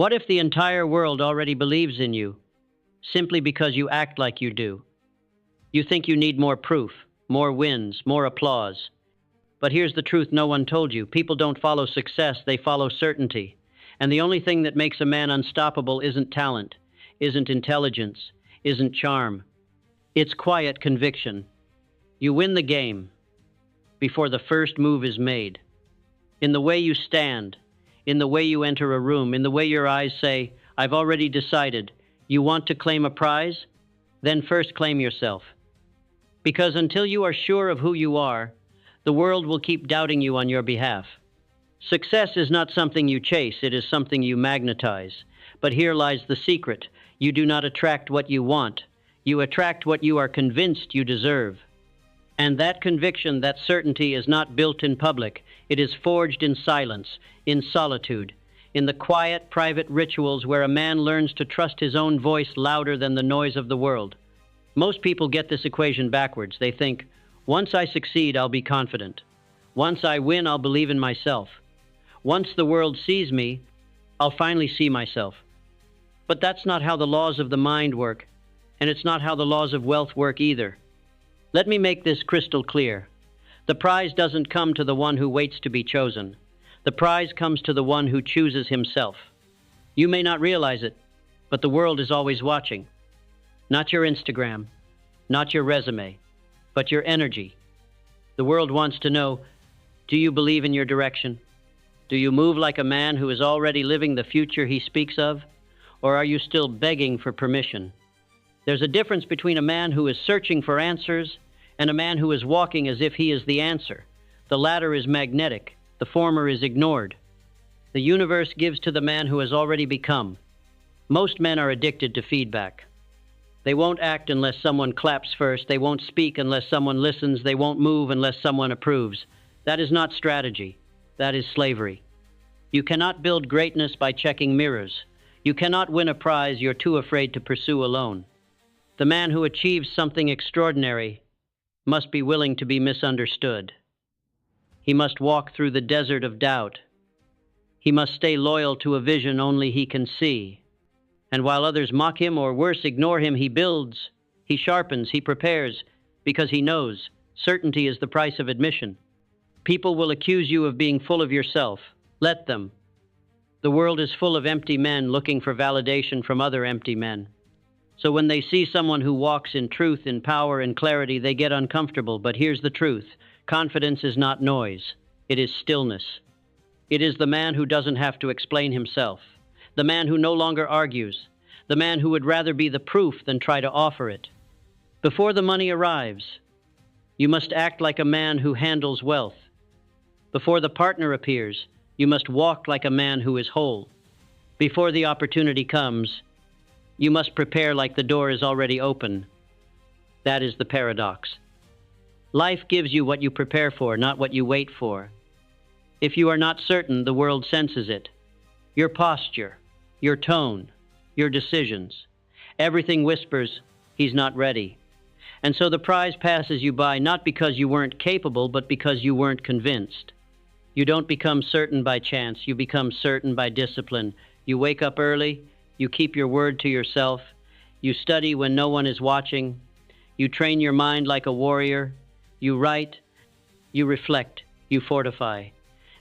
What if the entire world already believes in you, simply because you act like you do? You think you need more proof, more wins, more applause. But here's the truth no one told you. People don't follow success, they follow certainty. And the only thing that makes a man unstoppable isn't talent, isn't intelligence, isn't charm. It's quiet conviction. You win the game before the first move is made. In the way you stand, in the way you enter a room, in the way your eyes say, "I've already decided." You want to claim a prize? Then first claim yourself. Because until you are sure of who you are, the world will keep doubting you on your behalf. Success is not something you chase, it is something you magnetize. But here lies the secret. You do not attract what you want. You attract what you are convinced you deserve. And that conviction, that certainty, is not built in public. It is forged in silence, in solitude, in the quiet, private rituals where a man learns to trust his own voice louder than the noise of the world. Most people get this equation backwards. They think, once I succeed, I'll be confident. Once I win, I'll believe in myself. Once the world sees me, I'll finally see myself. But that's not how the laws of the mind work, and it's not how the laws of wealth work either. Let me make this crystal clear. The prize doesn't come to the one who waits to be chosen. The prize comes to the one who chooses himself. You may not realize it, but the world is always watching. Not your Instagram, not your resume, but your energy. The world wants to know, do you believe in your direction? Do you move like a man who is already living the future he speaks of? Or are you still begging for permission? There's a difference between a man who is searching for answers and a man who is walking as if he is the answer. The latter is magnetic, the former is ignored. The universe gives to the man who has already become. Most men are addicted to feedback. They won't act unless someone claps first. They won't speak unless someone listens. They won't move unless someone approves. That is not strategy. That is slavery. You cannot build greatness by checking mirrors. You cannot win a prize you're too afraid to pursue alone. The man who achieves something extraordinary must be willing to be misunderstood. He must walk through the desert of doubt. He must stay loyal to a vision only he can see. And while others mock him or worse, ignore him, he builds, he sharpens, he prepares, because he knows certainty is the price of admission. People will accuse you of being full of yourself. Let them. The world is full of empty men looking for validation from other empty men. So when they see someone who walks in truth, in power, in clarity, they get uncomfortable. But here's the truth. Confidence is not noise. It is stillness. It is the man who doesn't have to explain himself. The man who no longer argues. The man who would rather be the proof than try to offer it. Before the money arrives, you must act like a man who handles wealth. Before the partner appears, you must walk like a man who is whole. Before the opportunity comes, you must prepare like the door is already open. That is the paradox. Life gives you what you prepare for, not what you wait for. If you are not certain, the world senses it. Your posture, your tone, your decisions. Everything whispers, he's not ready. And so the prize passes you by not because you weren't capable, but because you weren't convinced. You don't become certain by chance, you become certain by discipline. You wake up early, you keep your word to yourself, you study when no one is watching, you train your mind like a warrior, you write, you reflect, you fortify.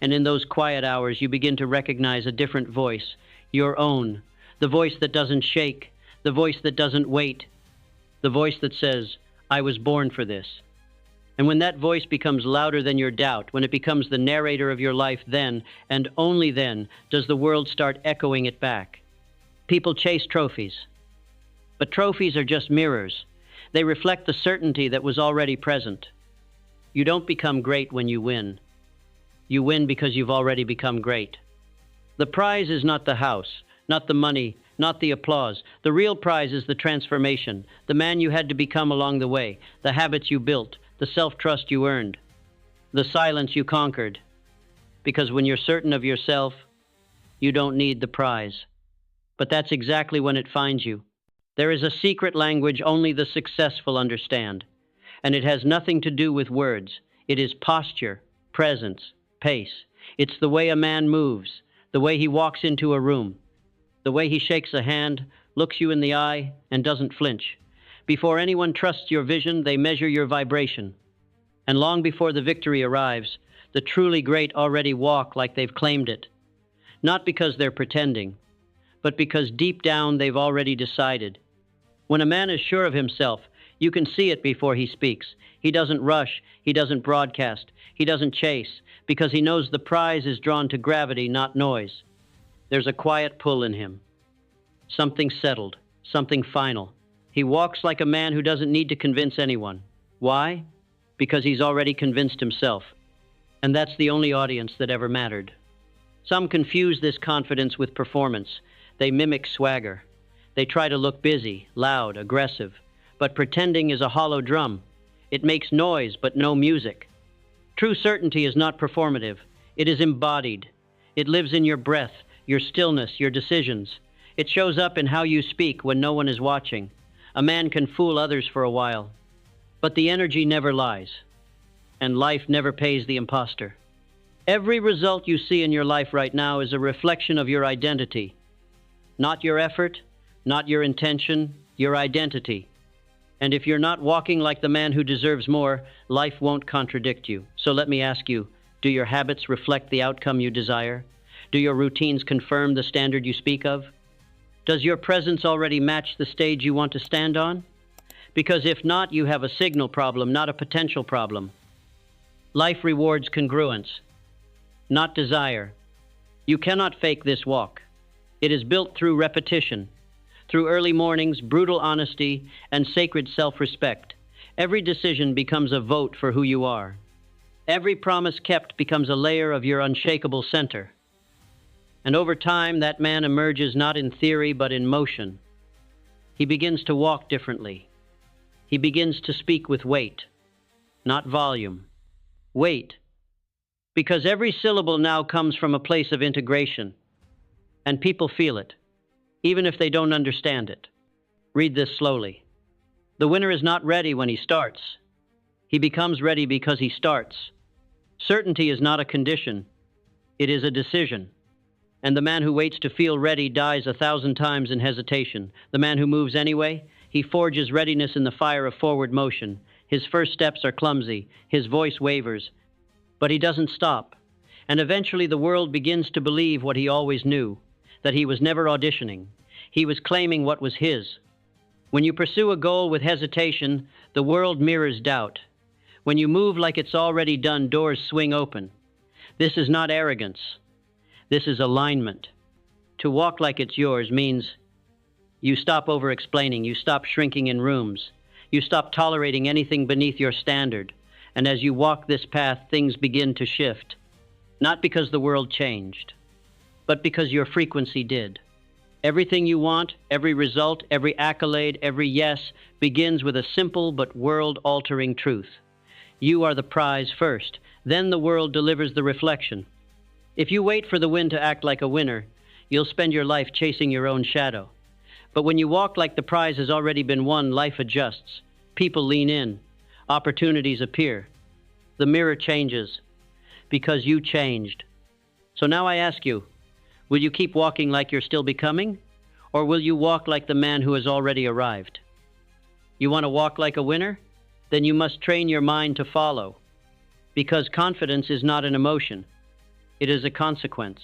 And in those quiet hours, you begin to recognize a different voice, your own, the voice that doesn't shake, the voice that doesn't wait, the voice that says, I was born for this. And when that voice becomes louder than your doubt, when it becomes the narrator of your life, then, and only then, does the world start echoing it back. People chase trophies, but trophies are just mirrors. They reflect the certainty that was already present. You don't become great when you win. You win because you've already become great. The prize is not the house, not the money, not the applause. The real prize is the transformation, the man you had to become along the way, the habits you built, the self-trust you earned, the silence you conquered. Because when you're certain of yourself, you don't need the prize. But that's exactly when it finds you. There is a secret language only the successful understand, and it has nothing to do with words. It is posture, presence, pace. It's the way a man moves, the way he walks into a room. The way he shakes a hand, looks you in the eye, and doesn't flinch. Before anyone trusts your vision, they measure your vibration. And long before the victory arrives, the truly great already walk like they've claimed it. Not because they're pretending, but because deep down they've already decided. When a man is sure of himself, you can see it before he speaks. He doesn't rush, he doesn't broadcast, he doesn't chase, because he knows the prize is drawn to gravity, not noise. There's a quiet pull in him. Something settled, something final. He walks like a man who doesn't need to convince anyone. Why? Because he's already convinced himself. And that's the only audience that ever mattered. Some confuse this confidence with performance. They mimic swagger. They try to look busy, loud, aggressive. But pretending is a hollow drum. It makes noise, but no music. True certainty is not performative. It is embodied. It lives in your breath, your stillness, your decisions. It shows up in how you speak when no one is watching. A man can fool others for a while, but the energy never lies, and life never pays the imposter. Every result you see in your life right now is a reflection of your identity. Not your effort, not your intention, your identity. And if you're not walking like the man who deserves more, life won't contradict you. So let me ask you, do your habits reflect the outcome you desire? Do your routines confirm the standard you speak of? Does your presence already match the stage you want to stand on? Because if not, you have a signal problem, not a potential problem. Life rewards congruence, not desire. You cannot fake this walk. It is built through repetition, through early mornings, brutal honesty, and sacred self-respect. Every decision becomes a vote for who you are. Every promise kept becomes a layer of your unshakable center. And over time, that man emerges not in theory, but in motion. He begins to walk differently. He begins to speak with weight, not volume. Weight, because every syllable now comes from a place of integration, and people feel it, even if they don't understand it. Read this slowly. The winner is not ready when he starts. He becomes ready because he starts. Certainty is not a condition. It is a decision. And the man who waits to feel ready dies 1,000 times in hesitation. The man who moves anyway, he forges readiness in the fire of forward motion. His first steps are clumsy. His voice wavers. But he doesn't stop. And eventually the world begins to believe what he always knew, that he was never auditioning. He was claiming what was his. When you pursue a goal with hesitation, the world mirrors doubt. When you move like it's already done, doors swing open. This is not arrogance. This is alignment. To walk like it's yours means you stop over-explaining, you stop shrinking in rooms, you stop tolerating anything beneath your standard, and as you walk this path, things begin to shift. Not because the world changed, but because your frequency did. Everything you want, every result, every accolade, every yes, begins with a simple but world-altering truth. You are the prize first, then the world delivers the reflection. If you wait for the win to act like a winner, you'll spend your life chasing your own shadow. But when you walk like the prize has already been won, life adjusts. People lean in. Opportunities appear. The mirror changes because you changed. So now I ask you, will you keep walking like you're still becoming? Or will you walk like the man who has already arrived? You want to walk like a winner? Then you must train your mind to follow. Because confidence is not an emotion. It is a consequence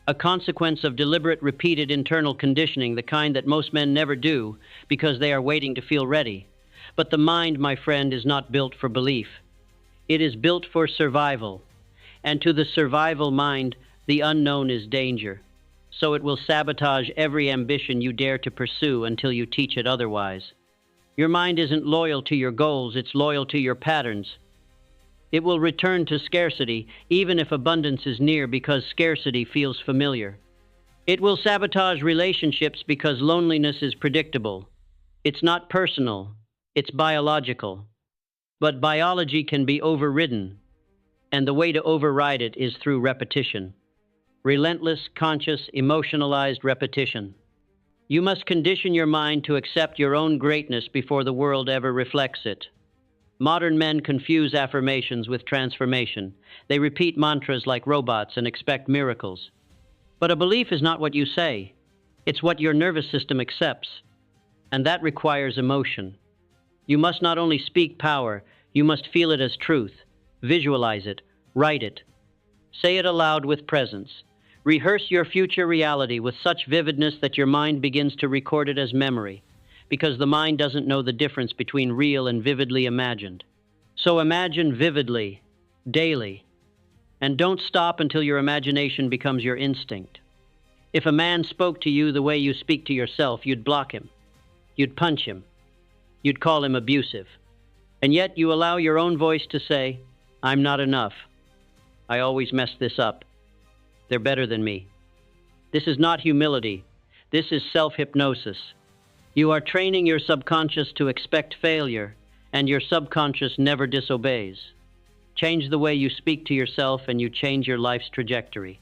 of deliberate, repeated internal conditioning, the kind that most men never do because they are waiting to feel ready. But the mind, my friend, is not built for belief. It is built for survival. And to the survival mind, the unknown is danger. So it will sabotage every ambition you dare to pursue until you teach it otherwise. Your mind isn't loyal to your goals, it's loyal to your patterns. It will return to scarcity, even if abundance is near, because scarcity feels familiar. It will sabotage relationships because loneliness is predictable. It's not personal, it's biological. But biology can be overridden, and the way to override it is through repetition. Relentless, conscious, emotionalized repetition. You must condition your mind to accept your own greatness before the world ever reflects it. Modern men confuse affirmations with transformation. They repeat mantras like robots and expect miracles. But a belief is not what you say. It's what your nervous system accepts, and that requires emotion. You must not only speak power, you must feel it as truth, visualize it, write it. Say it aloud with presence. Rehearse your future reality with such vividness that your mind begins to record it as memory, because the mind doesn't know the difference between real and vividly imagined. So imagine vividly, daily, and don't stop until your imagination becomes your instinct. If a man spoke to you the way you speak to yourself, you'd block him, you'd punch him, you'd call him abusive. And yet you allow your own voice to say, "I'm not enough. I always mess this up. They're better than me." This is not humility. This is self-hypnosis. You are training your subconscious to expect failure, and your subconscious never disobeys. Change the way you speak to yourself, and you change your life's trajectory.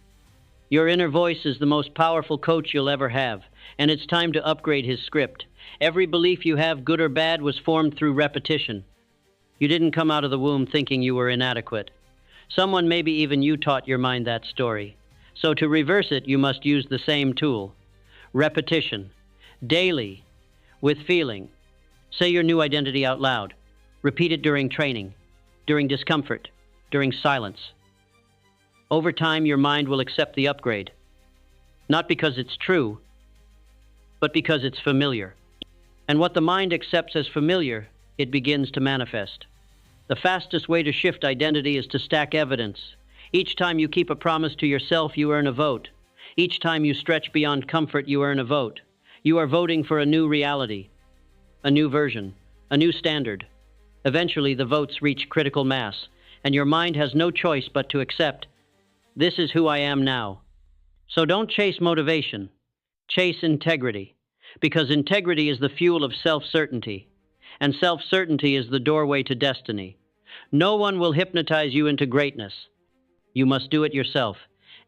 Your inner voice is the most powerful coach you'll ever have, and it's time to upgrade his script. Every belief you have, good or bad, was formed through repetition. You didn't come out of the womb thinking you were inadequate. Someone, maybe even you, taught your mind that story. So to reverse it, you must use the same tool. Repetition. Daily. With feeling. Say your new identity out loud. Repeat it during training, during discomfort, during silence. Over time, your mind will accept the upgrade. Not because it's true, but because it's familiar. And what the mind accepts as familiar, it begins to manifest. The fastest way to shift identity is to stack evidence. Each time you keep a promise to yourself, you earn a vote. Each time you stretch beyond comfort, you earn a vote. You are voting for a new reality, a new version, a new standard. Eventually, the votes reach critical mass, and your mind has no choice but to accept, "This is who I am now." So don't chase motivation. Chase integrity, because integrity is the fuel of self-certainty, and self-certainty is the doorway to destiny. No one will hypnotize you into greatness. You must do it yourself.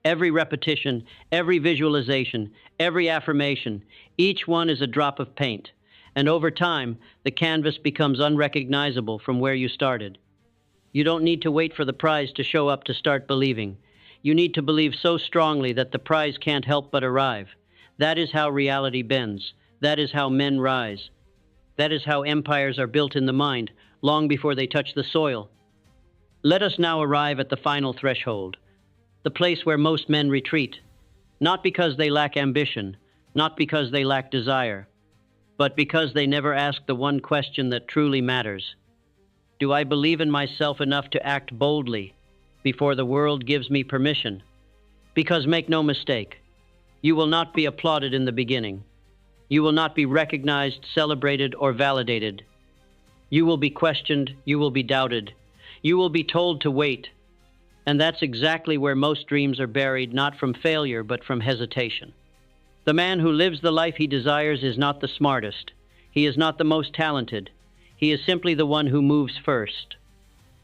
Every repetition, every visualization, every affirmation, each one is a drop of paint. And over time, the canvas becomes unrecognizable from where you started. You don't need to wait for the prize to show up to start believing. You need to believe so strongly that the prize can't help but arrive. That is how reality bends. That is how men rise. That is how empires are built in the mind, long before they touch the soil. Let us now arrive at the final threshold, the place where most men retreat, not because they lack ambition, not because they lack desire, but because they never ask the one question that truly matters. Do I believe in myself enough to act boldly before the world gives me permission? Because make no mistake, you will not be applauded in the beginning. You will not be recognized, celebrated, or validated. You will be questioned, you will be doubted. You will be told to wait. And that's exactly where most dreams are buried, not from failure, but from hesitation. The man who lives the life he desires is not the smartest. He is not the most talented. He is simply the one who moves first.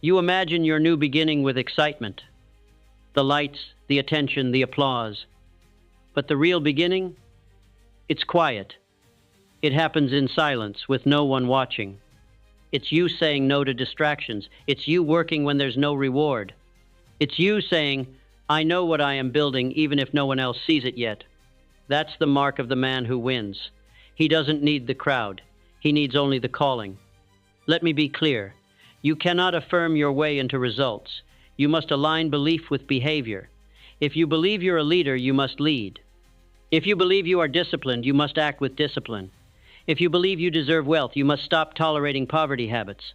You imagine your new beginning with excitement, the lights, the attention, the applause. But the real beginning? It's quiet. It happens in silence, with no one watching. It's you saying no to distractions. It's you working when there's no reward. It's you saying, "I know what I am building, even if no one else sees it yet." That's the mark of the man who wins. He doesn't need the crowd. He needs only the calling. Let me be clear. You cannot affirm your way into results. You must align belief with behavior. If you believe you're a leader, you must lead. If you believe you are disciplined, you must act with discipline. If you believe you deserve wealth, you must stop tolerating poverty habits.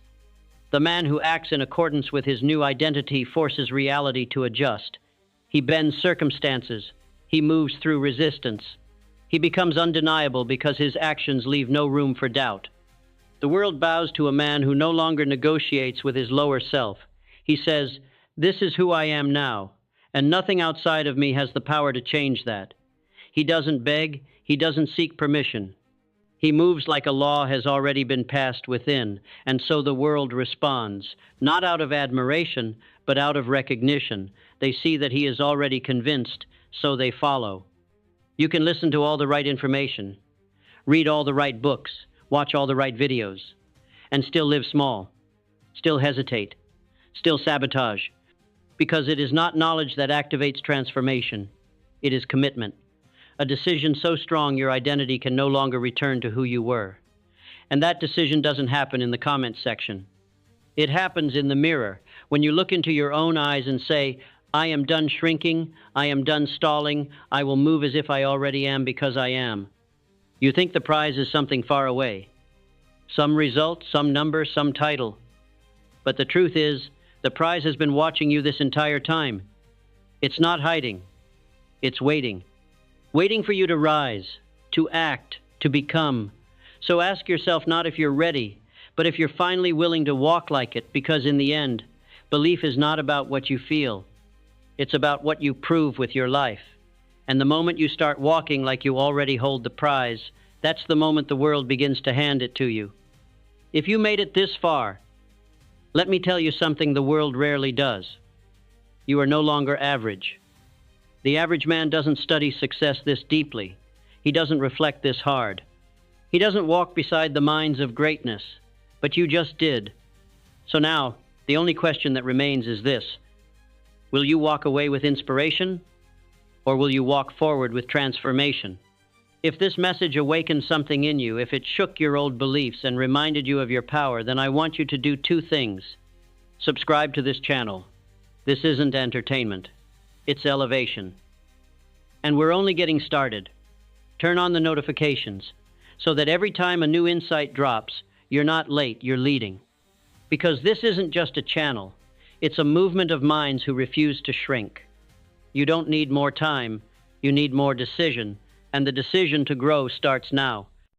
The man who acts in accordance with his new identity forces reality to adjust. He bends circumstances. He moves through resistance. He becomes undeniable because his actions leave no room for doubt. The world bows to a man who no longer negotiates with his lower self. He says, "This is who I am now, and nothing outside of me has the power to change that." He doesn't beg. He doesn't seek permission. He moves like a law has already been passed within, and so the world responds, not out of admiration, but out of recognition. They see that he is already convinced, so they follow. You can listen to all the right information, read all the right books, watch all the right videos, and still live small, still hesitate, still sabotage, because it is not knowledge that activates transformation. It is commitment. a decision so strong your identity can no longer return to who you were. And that decision doesn't happen in the comments section. It happens in the mirror, when you look into your own eyes and say, I am done shrinking, I am done stalling, I will move as if I already am because I am. You think the prize is something far away. Some result, some number, some title. But the truth is, the prize has been watching you this entire time. It's not hiding. It's waiting. Waiting for you to rise, to act, to become. So ask yourself not if you're ready, but if you're finally willing to walk like it, because in the end, belief is not about what you feel. It's about what you prove with your life. And the moment you start walking like you already hold the prize, that's the moment the world begins to hand it to you. If you made it this far, let me tell you something the world rarely does. You are no longer average. The average man doesn't study success this deeply. He doesn't reflect this hard. He doesn't walk beside the minds of greatness, but you just did. So now, the only question that remains is this. Will you walk away with inspiration, or will you walk forward with transformation? If this message awakened something in you, if it shook your old beliefs and reminded you of your power, then I want you to do two things. Subscribe to this channel. This isn't entertainment. It's elevation. And we're only getting started. Turn on the notifications so that every time a new insight drops, you're not late, you're leading. Because this isn't just a channel. It's a movement of minds who refuse to shrink. You don't need more time. You need more decision. And the decision to grow starts now.